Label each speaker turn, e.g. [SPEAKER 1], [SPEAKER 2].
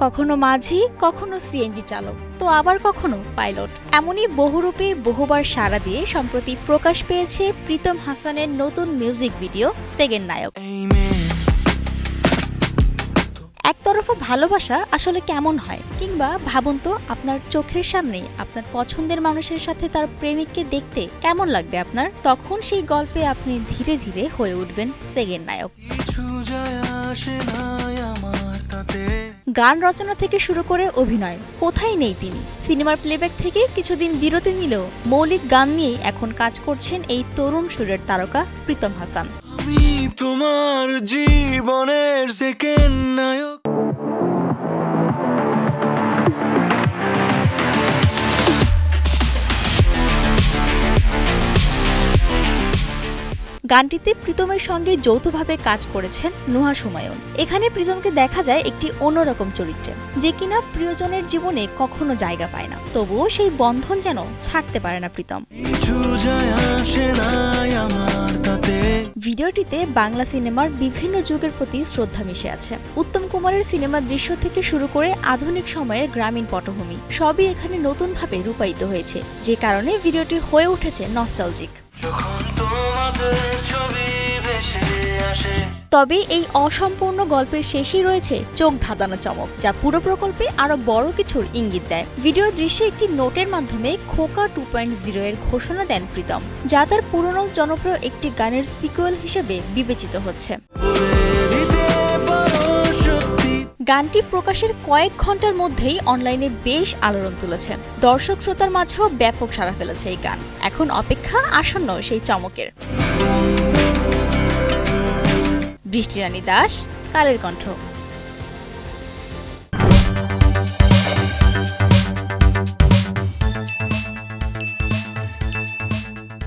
[SPEAKER 1] কখনো মাঝি, কখনো সিএনজি চালক, তো আবার কখনো পাইলট। এমনই বহুরূপে বহুবার সাড়া দিয়ে সম্প্রতি প্রকাশ পেয়েছে প্রীতম হাসানের নতুন মিউজিক ভিডিও সেকেন্ড নায়ক। একতরফা ভালোবাসা আসলে কেমন হয়, কিংবা ভাবুন তো আপনার চোখের সামনে আপনার পছন্দের মানুষের সাথে তার প্রেমিককে দেখতে কেমন লাগবে আপনার। তখন সেই গল্পে আপনি ধীরে ধীরে হয়ে উঠবেন সেকেন্ড নায়ক। গান রচনা থেকে শুরু করে অভিনয় কোথায় নেই তিনি। সিনেমার প্লেব্যাক থেকে কিছুদিন বিরতি নিলেও মৌলিক গান নিয়েই এখন কাজ করছেন এই তরুণ সুরের তারকা প্রীতম হাসান।
[SPEAKER 2] আমি তোমার জীবনের সেকেন্ড নায়ক।
[SPEAKER 1] গানটিতে প্রীতমের সঙ্গে যৌথভাবে কাজ করেছেন নুহা সুমায়ুন। এখানে প্রীতমকে দেখা যায় একটি অন্যরকম চরিত্রে, যে কিনা প্রিয়জনের জীবনে কখনো জায়গা পায় না, তবুও সেই বন্ধন যেন ছাড়তে পারে না প্রীতম। ভিডিওটিতে বাংলা সিনেমার বিভিন্ন যুগের প্রতি শ্রদ্ধা মিশে আছে। উত্তম কুমারের সিনেমার দৃশ্য থেকে শুরু করে আধুনিক সময়ের গ্রামীণ পটভূমি সবই এখানে নতুনভাবে রূপায়িত হয়েছে, যে কারণে ভিডিওটি হয়ে উঠেছে নস্টালজিক। তবে এই অসম্পূর্ণ গল্পের শেষেই রয়েছে চোখ ধাঁধানো চমক, যা পুরো প্রকল্পে আরো বড় কিছুর ইঙ্গিত দেয়। ভিডিওর দৃশ্যে একটি নোটের মাধ্যমে খোকা 2.0 এর ঘোষণা দেন প্রীতম, যা তার পুরনো জনপ্রিয় একটি গানের সিকুয়েল হিসেবে বিবেচিত হচ্ছে। গানটি প্রকাশের কয়েক ঘন্টার মধ্যেই অনলাইনে বেশ আলোড়ন তুলেছে। দর্শক শ্রোতার মাঝেও ব্যাপক সাড়া ফেলেছে এই গান। এখন অপেক্ষা আসন্ন সেই চমকের। বৃষ্টি রানী দাস, কালের কণ্ঠ।